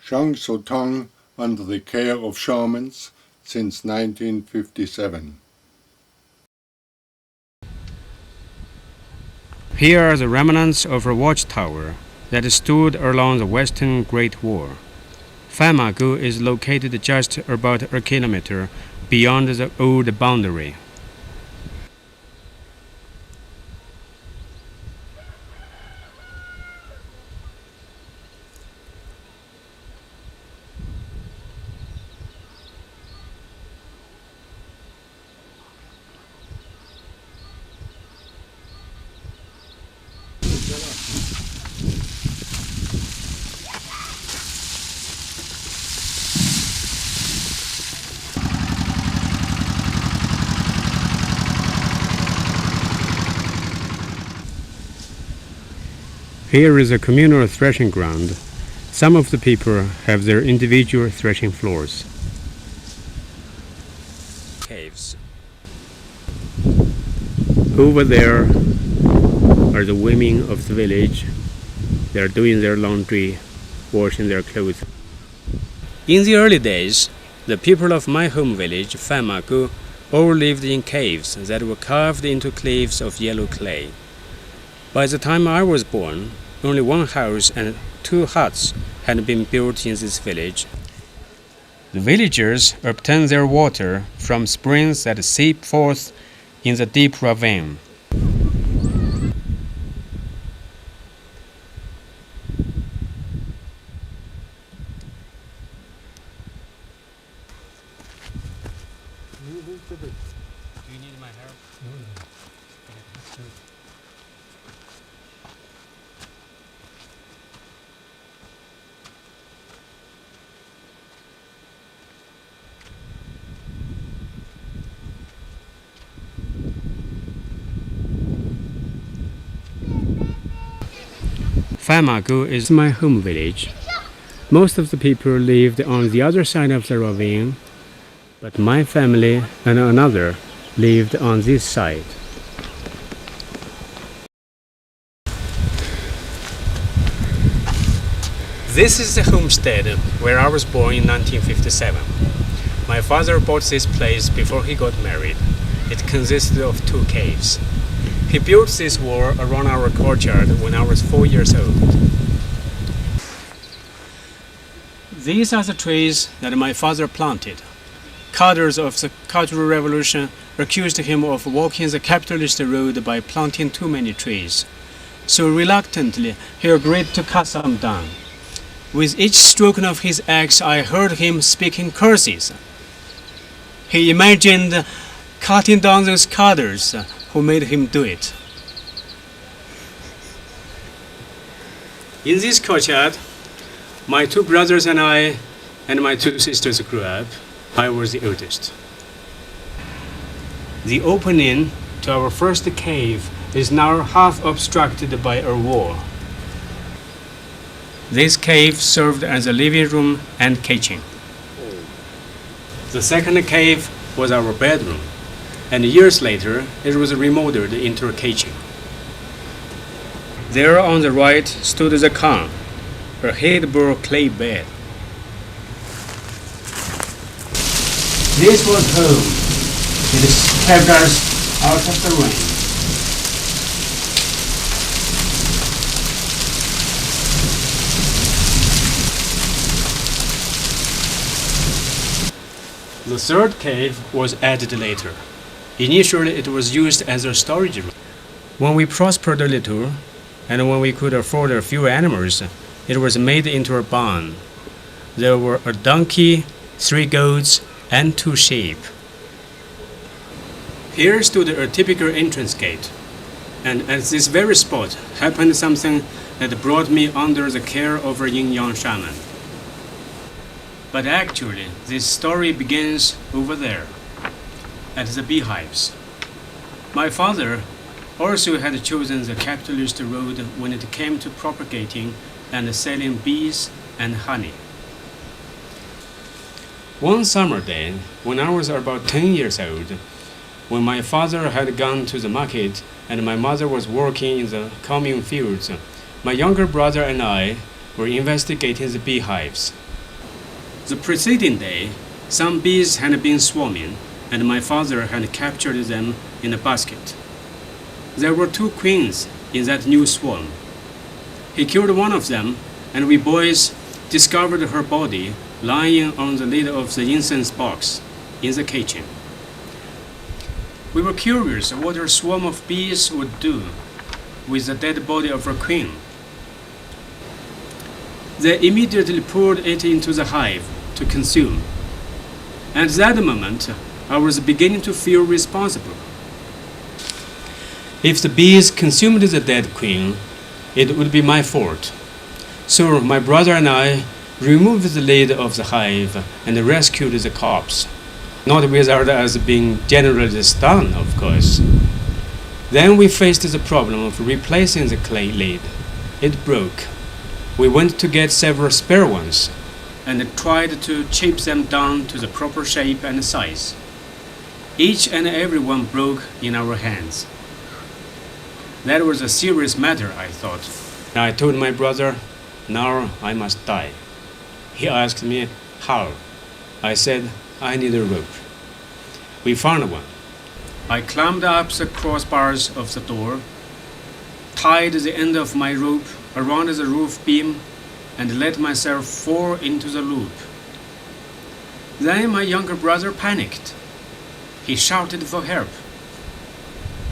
Zuotang under the care of shamans since 1957. Here are the remnants of a watchtower that stood along the Western Great Wall. Famagu is located just about a kilometer beyond the old boundary. Here is a communal threshing ground. Some of the people have their individual threshing floors. Caves. Over there are the women of the village. They are doing their laundry, washing their clothes. In the early days, the people of my home village, Famagu, all lived in caves that were carved into cliffs of yellow clay. By the time I was born, only one house and 2 huts had been built in this village. The villagers obtain their water from springs that seep forth in the deep ravine. Do you need my help? Famagu is my home village. Most of the people lived on the other side of the ravine, but my family and another lived on this side. This is the homestead where I was born in 1957. My father bought this place before he got married. It consisted of 2 caves. He built this wall around our courtyard when I was 4 years old. These are the trees that my father planted. Cadres of the Cultural Revolution accused him of walking the capitalist road by planting too many trees. So reluctantly, he agreed to cut some down. With each stroke of his axe, I heard him speaking curses. He imagined cutting down those cadres who made him do it. In this courtyard, my 2 brothers and I and my 2 sisters grew up. I was the oldest. The opening to our first cave is now half obstructed by a wall. This cave served as a living room and kitchen. The second cave was our bedroom, and years later it was remodeled into a kitchen. There on the right stood the khan, a head-bore clay bed. This was home. It kept us out of the rain. The third cave was added later. Initially, it was used as a storage room. When we prospered a little, and when we could afford a few animals, it was made into a barn. There were a donkey, 3 goats, and 2 sheep. Here stood a typical entrance gate, and at this very spot happened something that brought me under the care of a yin-yang shaman. But actually, this story begins over there, at the beehives. My father also had chosen the capitalist road when it came to propagating and selling bees and honey. One summer day, when I was about 10 years old, when my father had gone to the market and my mother was working in the commune fields, my younger brother and I were investigating the beehives. The preceding day, some bees had been swarming, and my father had captured them in a basket. There were 2 queens in that new swarm. He killed one of them, and we boys discovered her body lying on the lid of the incense box in the kitchen. We were curious what a swarm of bees would do with the dead body of a queen. They immediately poured it into the hive to consume. At that moment, I was beginning to feel responsible. If the bees consumed the dead queen, it would be my fault. So my brother and I removed the lid of the hive and rescued the corpse, not without us being generally stunned, of course. Then we faced the problem of replacing the clay lid. It broke. We went to get several spare ones and tried to chip them down to the proper shape and size. Each and every one broke in our hands. That was a serious matter, I thought. I told my brother, now I must die. He asked me, how? I said, I need a rope. We found one. I climbed up the crossbars of the door, tied the end of my rope around the roof beam, and let myself fall into the loop. Then my younger brother panicked. He shouted for help.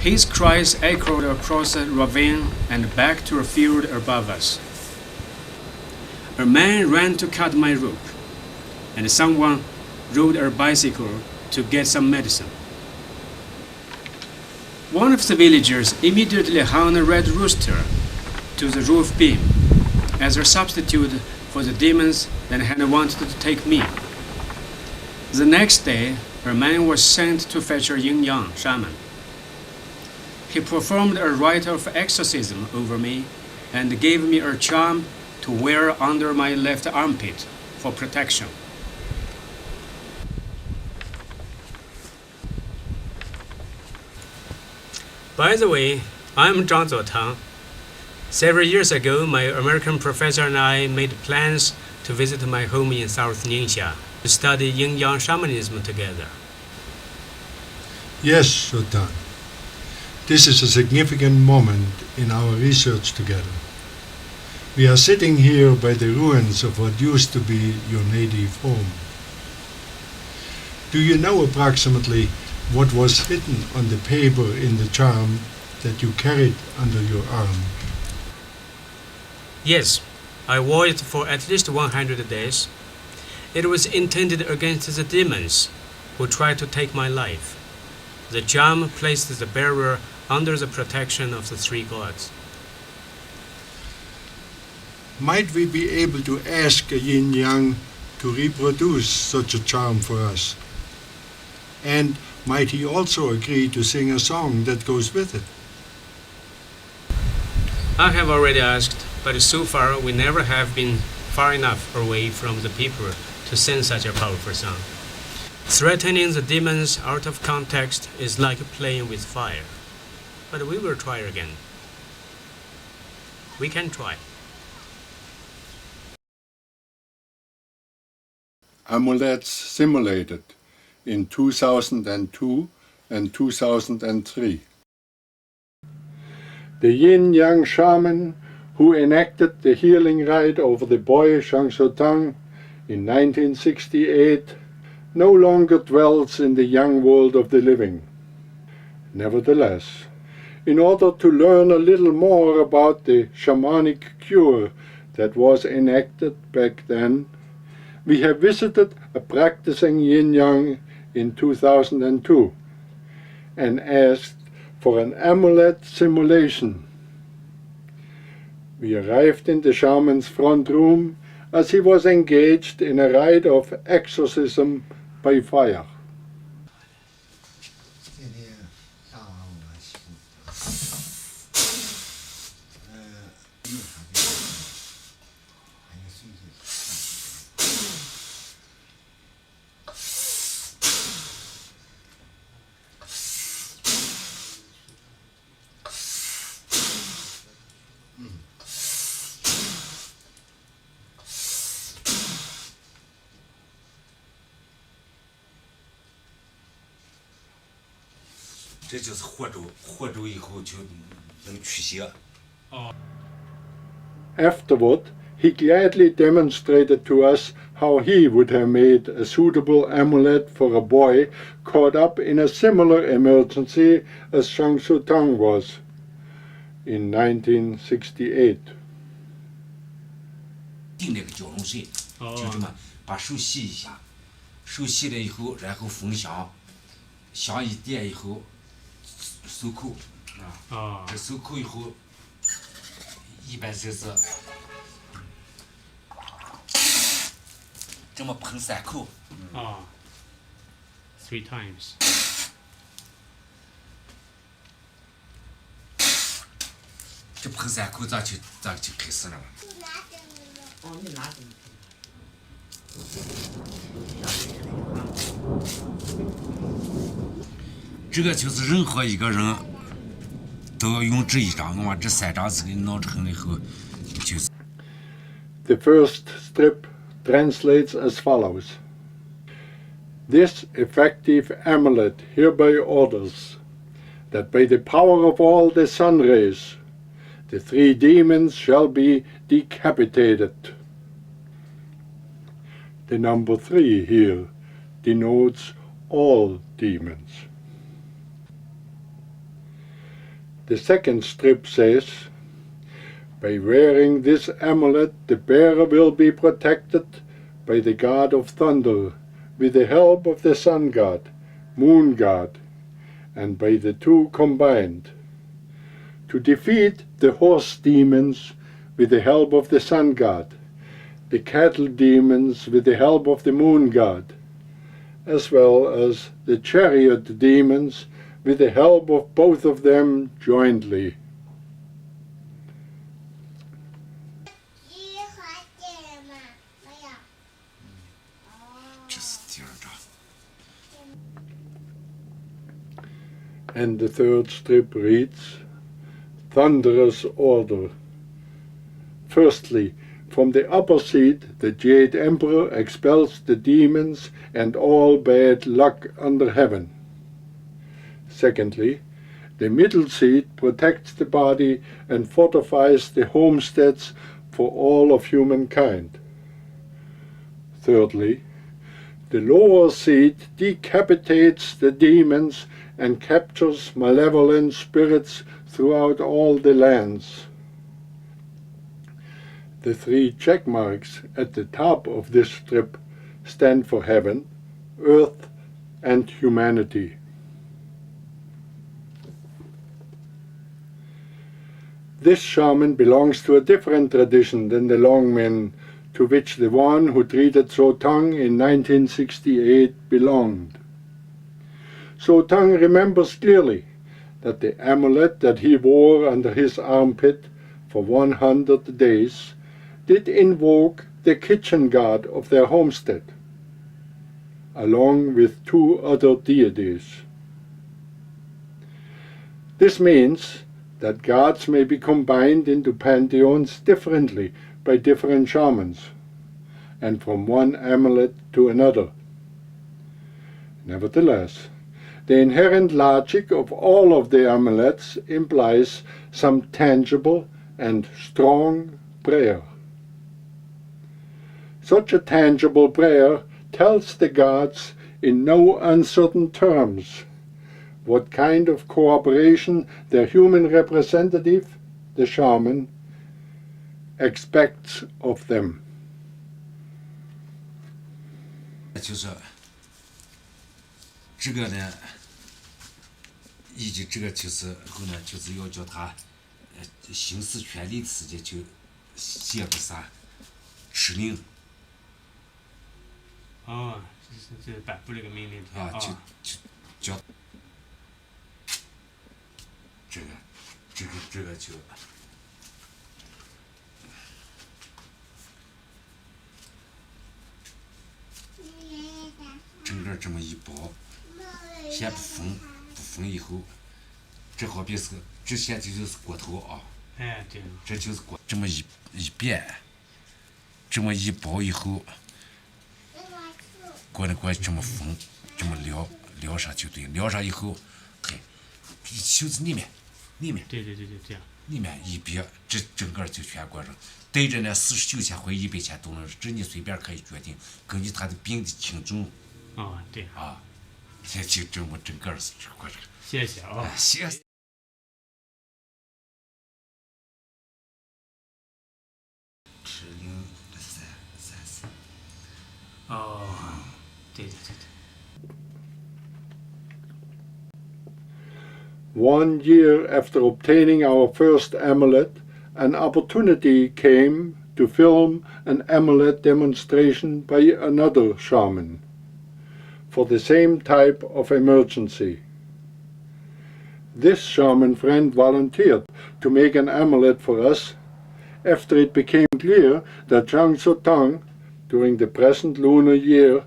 His cries echoed across the ravine and back to a field above us. A man ran to cut my rope, and someone rode a bicycle to get some medicine. One of the villagers immediately hung a red rooster to the roof beam as a substitute for the demons that had wanted to take me. The next day, a man was sent to fetch a yin-yang shaman. He performed a rite of exorcism over me and gave me a charm to wear under my left armpit for protection. By the way, I'm Zuotang. Several years ago, my American professor and I made plans to visit my home in South Ningxia to study yin-yang shamanism together. Yes, Zuotang. This is a significant moment in our research together. We are sitting here by the ruins of what used to be your native home. Do you know approximately what was written on the paper in the charm that you carried under your arm? Yes, I wore it for at least 100 days. It was intended against the demons who tried to take my life. The charm placed the bearer under the protection of the 3 gods. Might we be able to ask a yin-yang to reproduce such a charm for us? And might he also agree to sing a song that goes with it? I have already asked, but so far we never have been far enough away from the people to sing such a powerful song. Threatening the demons out of context is like playing with fire. But we will try again. We can try. Amulets simulated in 2002 and 2003. The yin-yang shaman who enacted the healing rite over the boy Zuotang in 1968 no longer dwells in the young world of the living. Nevertheless, in order to learn a little more about the shamanic cure that was enacted back then, we have visited a practicing yin-yang in 2002 and asked for an amulet simulation. We arrived in the shaman's front room as he was engaged in a rite of exorcism by fire. 这就是和州以后就能驱邪。Afterward, he gladly demonstrated to us how he would have made a suitable amulet for a boy caught up in a similar emergency as Zuotang was in 1968. 定那个蛟龙水，就这么把手洗一下，手洗了以后，然后封香，香一点以后，漱口，这漱口以后，一般就是这么喷3口。3 times. 这喷3口，咱就开始了。你拿着。这个就是任何一个人都要用这一张，我把这3张纸给弄成了以后，就是。The first strip translates as follows. This effective amulet hereby orders that by the power of all the sun rays, the 3 demons shall be decapitated. The number 3 here denotes all demons. The second strip says, by wearing this amulet, the bearer will be protected by the god of thunder, with the help of the sun god, moon god, and by the 2 combined. To defeat the horse demons with the help of the sun god, the cattle demons with the help of the moon god, as well as the chariot demons with the help of both of them jointly. And the third strip reads, Thunderous order. Firstly, from the upper seat, the Jade Emperor expels the demons and all bad luck under heaven. Secondly, the middle seat protects the body and fortifies the homesteads for all of humankind. Thirdly, the lower seat decapitates the demons and captures malevolent spirits throughout all the lands. The 3 check marks at the top of this strip stand for heaven, earth, and humanity. This shaman belongs to a different tradition than the Longmen, to which the one who treated Zuotang in 1968 belonged. Zuotang remembers clearly that the amulet that he wore under his armpit for 100 days did invoke the kitchen god of their homestead, along with 2 other deities. This means that gods may be combined into pantheons differently by different shamans, and from one amulet to another. Nevertheless, the inherent logic of all of the amulets implies some tangible and strong prayer. Such a tangible prayer tells the gods in no uncertain terms what kind of cooperation their human representative, the shaman, expects of them. 就是这个呢，以及这个就是后呢，就是要叫他行使权利的时间就写个啥指令。这颁布了个命令。就叫这个就。整个这么一包，先不封以后，这好比是这现在就是锅头啊。对。这就是锅，这么一遍，这么一包以后，过这么封，这么撩上就对，撩上以后，嘿，袖子里面，对，这样。里面一别，这整个就全过上。对着那49钱或100钱都能，这你随便可以决定，根据他的病的轻重。对。就这么整个是过上。谢谢啊。谢谢。吃0.334。对。1 year after obtaining our first amulet, an opportunity came to film an amulet demonstration by another shaman for the same type of emergency. This shaman friend volunteered to make an amulet for us after it became clear that Zuotang, during the present lunar year,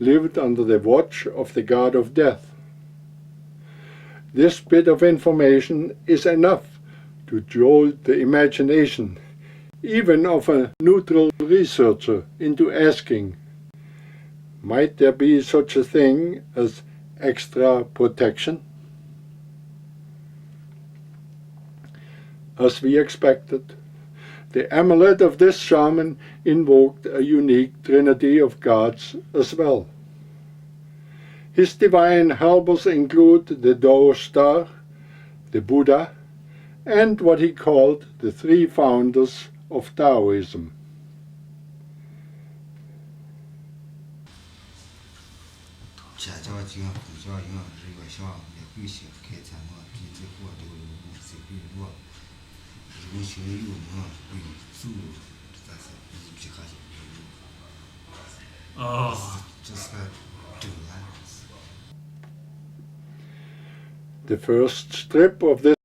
lived under the watch of the god of death. This bit of information is enough to jolt the imagination, even of a neutral researcher, into asking, might there be such a thing as extra protection? As we expected, the amulet of this shaman invoked a unique trinity of gods as well. His divine helpers include the Tao star, the Buddha, and what he called the 3 founders of Taoism. The first strip of this